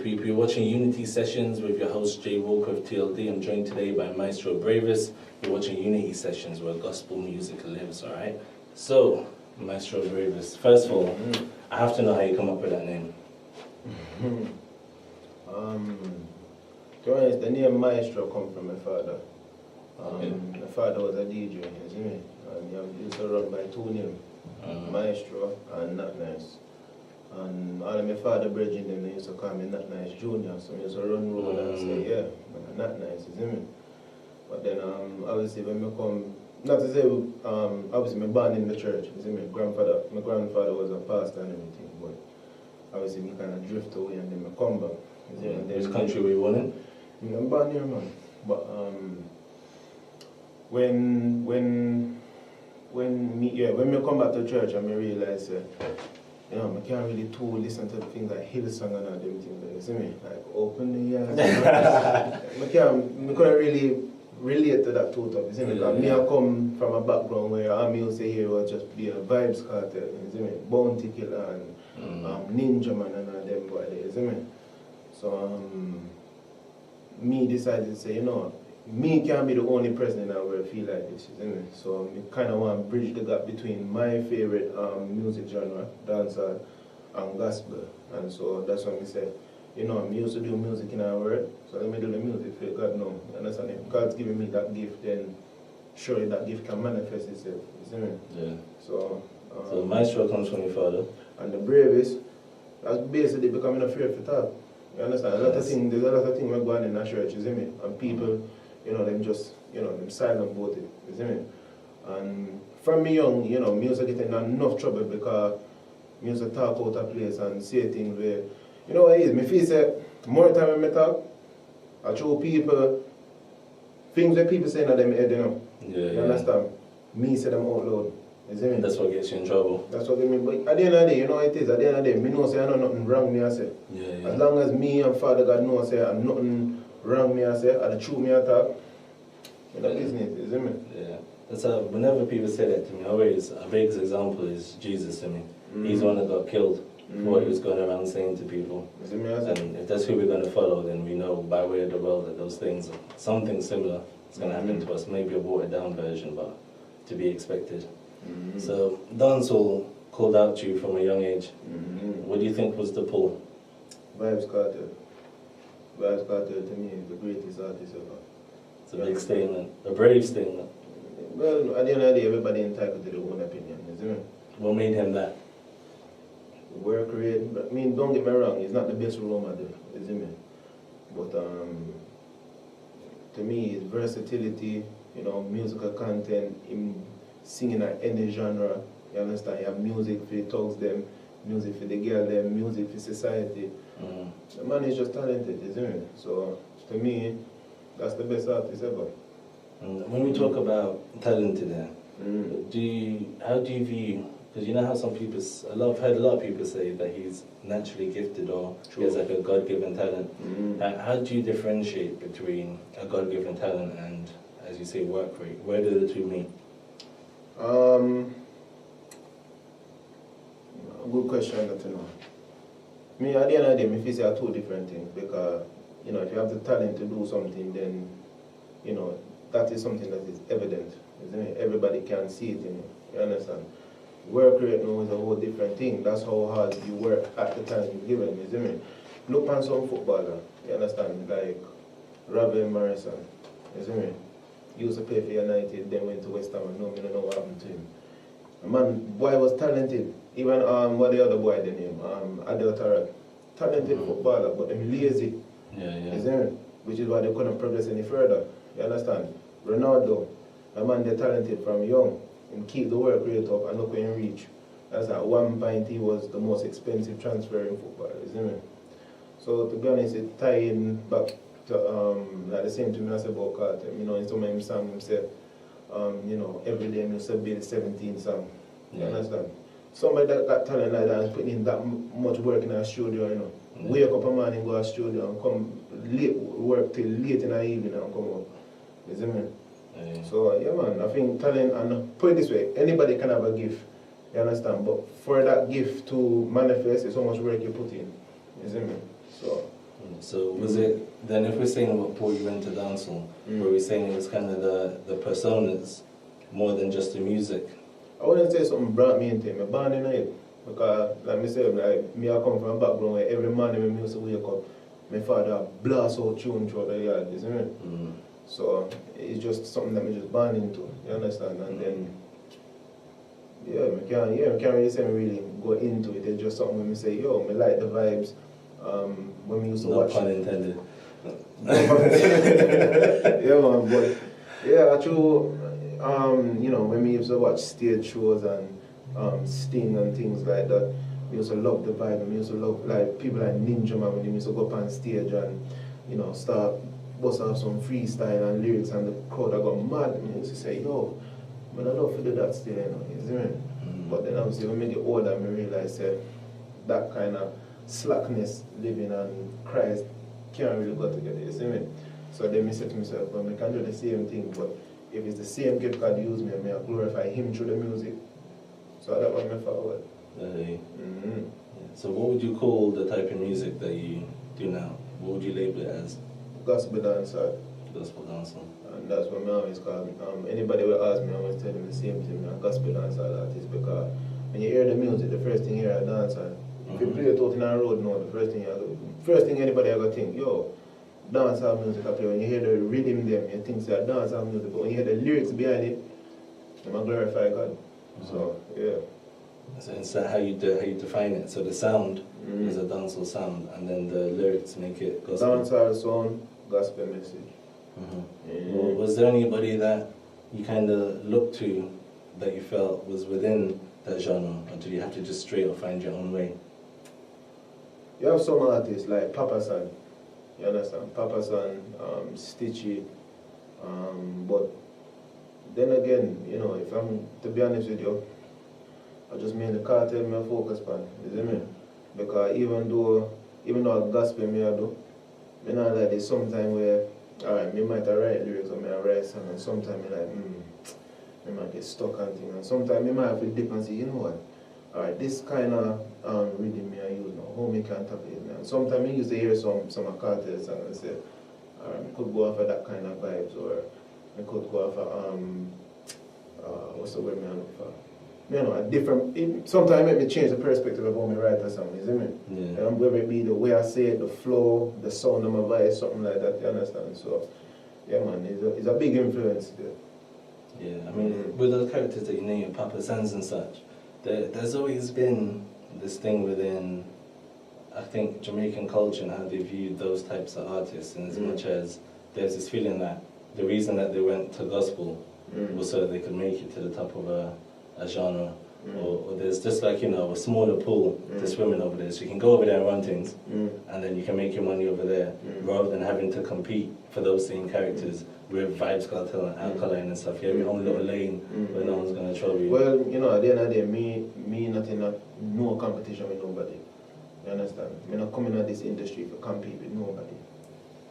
people? You're watching Unity Sessions with your host Jay Walker of TLD. I'm joined today by Maestro Bravest. You're watching Unity Sessions where gospel music lives, alright? So, Maestro Bravest, first of all, I have to know how you come up with that name. To be honest, the name Maestro come from my father. My father was a DJ, you see me? And he used to run by two names, Maestro and Not Nice. And all of my father brethren them, they used to call me Not Nice Junior, so I used to run road and say, yeah, Not Nice, you see me? But then obviously when I come, not to say, obviously I born in the church, you see me? My grandfather was a pastor and everything, but obviously I kind of drift away and then I come back. You see me? Which country were you born in? I'm born here, man. But when me come back to church and I realize you know, I can't really listen to things like Hillsong and all them things, you see me? Like open the eyes. I couldn't really relate to that too tough, you see me? Because me I come from a background where our music here was just be a vibes cartel, you see me? Bounty Killer and Ninja Man and all them boy there, you see me? So me decided to say, you know, me can't be the only person in our world feel like this, isn't it? So I kind of want to bridge the gap between my favorite music genre, dancehall, and gospel. And so that's when we said, you know, I used to do music in our world, so let me do the music for God now. You understand? If God's giving me that gift, then surely that gift can manifest itself, isn't it? Yeah. So Maestro comes from your father. And the Bravest, that's basically becoming afraid for talk. You understand? There's a lot of things we're going in that church, you see me? And people, you know, them just, you know, them silent about it, you see me? And from me young, you know, music getting enough trouble because music talk out of place and say things where, you know what it is, me feel say, more time when I talk, I show people, things that people say in them head, you know? You understand? Me say them out loud, you see me? That's what gets you in trouble. That's what I mean, but at the end of the day, you know what it is, at the end of the day, me know say I know nothing wrong me I say. As long as me and Father God know say I'm nothing wrong me I say, and the truth me I talk, you know, business, you see me? Yeah. That's whenever people say that to me, always a big example is Jesus to me. He's the one that got killed for what he was going around saying to people. You see me? And if that's who we're going to follow, then we know by way of the world that those things, something similar is going to happen to us. Maybe a watered down version, but to be expected. So dancehall called out to you from a young age. What do you think was the pull? Vibes Cartel. Vibes Cartel to me is the greatest artist ever. It's a big statement, a brave statement. Well, at the end of the day, everybody entitled to their own opinion, you see me? What made him that? Work rate, I mean, don't get me wrong, he's not the best role model, you see me? But to me, his versatility, you know, musical content, him singing at any genre, you understand? You have music for the thugs them, music for the girl them, music for society. The man is just talented, you see me? So, to me, that's the best artist ever. When we talk about talented, how do you view? Because you know how some people, I've heard a lot of people say that he's naturally gifted or he has like a God-given talent. How do you differentiate between a God-given talent and, as you say, work rate? Where do the two meet? Good question to know. Me, at the end of the day, me feel say are two different things because, you know, if you have the talent to do something, then, you know, that is something that is evident, isn't it? Everybody can see it in you, you understand? Work rate now is a whole different thing. That's how hard you work at the time you're given, isn't it? Look on some footballer, you understand, like Robin Morrison, isn't it? He used to play for United, then went to West Ham and no, I don't know what happened to him. The man, boy was talented. Even what the other boy, the name, Adel Tarak. Talented footballer, but them lazy. Isn't it? Which is why they couldn't progress any further. You understand? Ronaldo, the man they're talented from young. And keep the work rate up and look where he reach. That's at one point he was the most expensive transfer in football, isn't it? So to be honest, it tie in back to like the same thing I said about Carter. You know, in some of his songs himself, you know, every day he used to build 17 songs. You understand? Somebody that got talent like that is putting in that much work in a studio, you know. Wake up a morning, go to a studio and come late work till late in the evening and come up. You see me? So yeah man, I think talent, and put it this way, anybody can have a gift, you understand, but for that gift to manifest, it's how much work you put in, you see me? So So was it, then if we're saying what brought you into dancehall, were we saying it was kind of the personas more than just the music? I wouldn't say something brought me into it. I'm born in it. Because, like I said, like, me I come from a background where every morning when I used to wake up, my father blast out tune through the yard, you see me? So it's just something that me just born into, you understand? And then, I can't really say me really go into it. It's just something when me say, yo, me like the vibes. When we used to watch. No pun intended. Yeah, man, but yeah, actually, you know, when we used to watch stage shows and Sting and things like that, we used to love the vibe, and we used to love like people like Ninja Man when they used to go up on stage and, you know, start bust out some freestyle and lyrics, and the crowd that got mad, and we used to say, yo, man, I love to do that still, you know, you see me? But then obviously when I get older, I realize that kind of slackness, living and Christ can't really go together, you see me? So then I said to myself, well, I can do the same thing, but if it's the same gift God used me, I glorify Him through the music. So that was my forward. Yeah. So what would you call the type of music that you do now? What would you label it as? Gospel dancer. Gospel dancer. And that's what I always call it. Anybody will ask me, I always tell them the same thing, I'm a gospel dancer artist, because when you hear the music, the first thing you hear a dancer. If you play it out in a road now, the first thing anybody ever think, yo, dancehall music I play. When you hear the rhythm them, you think it's dancehall music, but when you hear the lyrics behind it, I'm a glorify God. So yeah. So it's how you define it. So the sound is a dancehall sound, and then the lyrics make it gospel. Dancehall sound, gospel message. Well, was there anybody that you kind of looked to that you felt was within that genre, or did you have to just straight up find your own way? You have some artists like Papa San, you understand? Papa San, Stitchy, but then again, you know, if I'm to be honest with you, I just mean the cartel me a focus on, you see me? Because even though gospel me I do, I know that there's sometimes where, alright, me might write lyrics or me write song, and sometimes me like, me might get stuck on things, and sometimes me might have to dip and say, you know what? Alright, this kind of rhythm me I use now, how me can tackle it now. Sometimes I used to hear some of cartel songs and say, alright, I could go off of that kind of vibes, or I could go off of, what's the word me I look for? You know, a different, sometimes it make me change the perspective of how me write a song, you see me? Yeah. Whether it be the way I say it, the flow, the sound of my voice, something like that, you understand? So, yeah man, it's a big influence there. Yeah, I mean, with those characters that you name, Papa Sans and such, there's always been this thing within, I think, Jamaican culture and how they view those types of artists, in as much as there's this feeling that the reason that they went to gospel was so that they could make it to the top of a genre, or there's just like, you know, a smaller pool to swim in over there, so you can go over there and run things, and then you can make your money over there, rather than having to compete for those same characters with Vibes Cartel and Alkaline and stuff. You have your own little lane where no one's going to trouble you. Well, you know, at the end of the day, me not in no competition with nobody. You understand? I'm not coming at this industry to compete with nobody.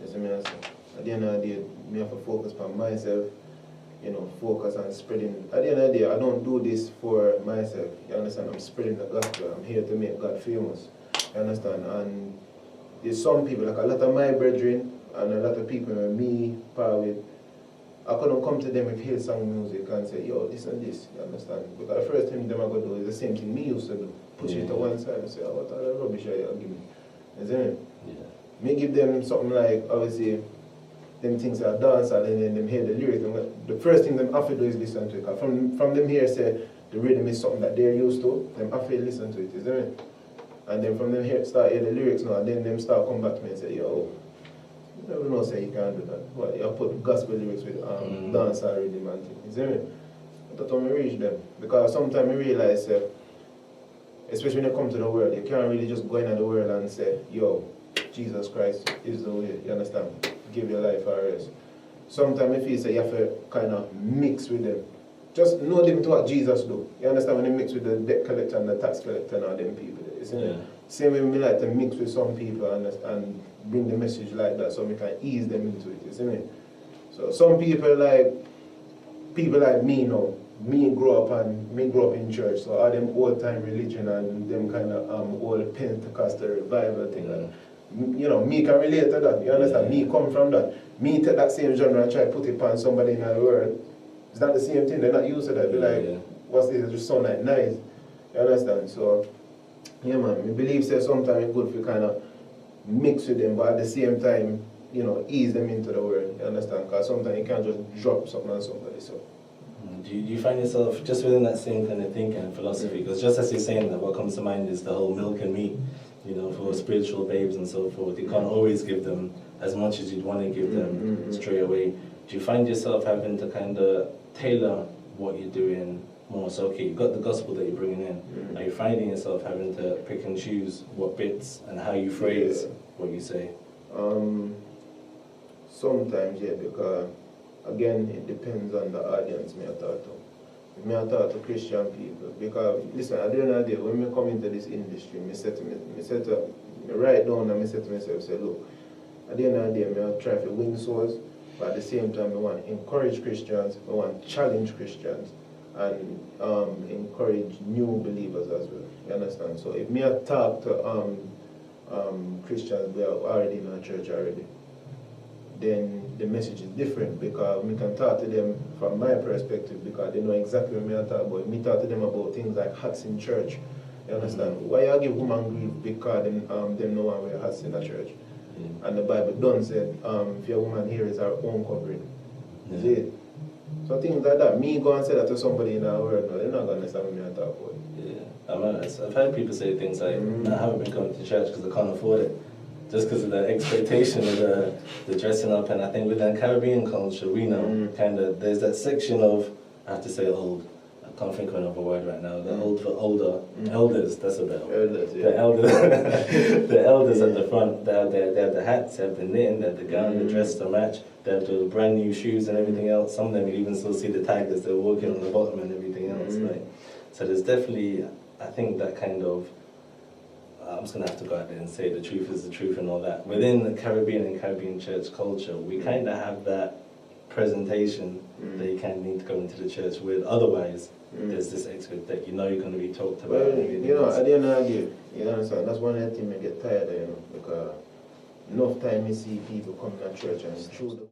You see me? At the end of the day, me have to focus on myself, you know, focus on spreading. At the end of the day, I don't do this for myself. You understand? I'm spreading the gospel. I'm here to make God famous. You understand? And there's some people, like a lot of my brethren and a lot of people with me, part with, I couldn't come to them with Hillsong music and say, yo, this and this, you understand? Because the first thing them are going to do is the same thing me used to do. Push it to one side and say, oh, what other rubbish are you giving me? You see me? Yeah. Me give them something like, obviously, them things are dance and then them hear the lyrics. The first thing them have to do is listen to it. From them here say the rhythm is something that they're used to, them have to listen to it, you see me? And then from them here start hear the lyrics now, and then them start come back to me and say, yo, you never know say you can't do that. What, you put gospel lyrics with dance and rhythm and things, you see me? That's how I reach them. Because sometimes I realize, especially when you come to the world, you can't really just go into the world and say, yo, Jesus Christ is the way, you understand? Give your life a rest. Sometimes I feel say you have to kind of mix with them. Just know them to what Jesus do. You understand? When you mix with the debt collector and the tax collector and all them people, isn't it? Same way we like to mix with some people and bring the message like that so we can ease them into it, isn't it? So some people like me now, me grow up in church, so all them old time religion and them kind of old Pentecostal revival thing. you know, me can relate to that. You understand? Me come from that. Me take that same genre and try to put it on somebody in the world. It's not the same thing. They're not used to that. They're like, what's this? It just sound like nice. You understand? So, yeah, man. I believe that sometimes it's good for kind of mix with them, but at the same time, you know, ease them into the world. You understand? Because sometimes you can't just drop something on somebody. So. Do you find yourself just within that same kind of thinking and philosophy? Because just as you're saying that, what comes to mind is the whole milk and meat, you know, for spiritual babes and so forth. You can't always give them as much as you'd want to give them straight away. Do you find yourself having to kind of tailor what you're doing more? So, okay, you've got the gospel that you're bringing in. Are you finding yourself having to pick and choose what bits and how you phrase what you say? Sometimes, yeah, because again, it depends on the audience me I talk to. If me I talk to Christian people, because listen, at the end of the day, when me come into this industry, me write down and me say to myself, say, look, at the end of the day, me I try to win souls, but at the same time, I want to encourage Christians, I want to challenge Christians, and encourage new believers as well. You understand? So if me I talk to Christians who are already in our church already, then the message is different, because we can talk to them from my perspective, because they know exactly what I talk about. Me talk to them about things like hats in church. You understand? Why you give woman grief? Because them no one wear hats in the church. And the Bible done said, if your woman here is her own covering. Is it? So things like that. Me go and say that to somebody in our world, no, they're not going to understand what me talk about. Yeah, I've heard people say things like, I haven't been coming to church because I can't afford it. Just because of the expectation of the dressing up. And I think within Caribbean culture, we know kind of, there's that section of, I have to say old, I can't think of another word right now, the old for older, elders, that's a better word. Elders, yeah. The elders, the elders at the front, they have the hats, they have the knitting, they have the gown, the dress to match, they have the brand new shoes and everything else. Some of them you even still see the tag as they're walking on the bottom and everything else. Like, so there's definitely, I think that kind of, I'm just going to have to go out there and say the truth is the truth and all that. Within the Caribbean and Caribbean church culture, we kind of have that presentation that you kind of need to go into the church with. Otherwise, there's this expect that you know you're going to be talked about. Well, you know, at the end of the day, you understand, that's one of the things I get tired of, you know, because enough time you see people coming to church and it's true.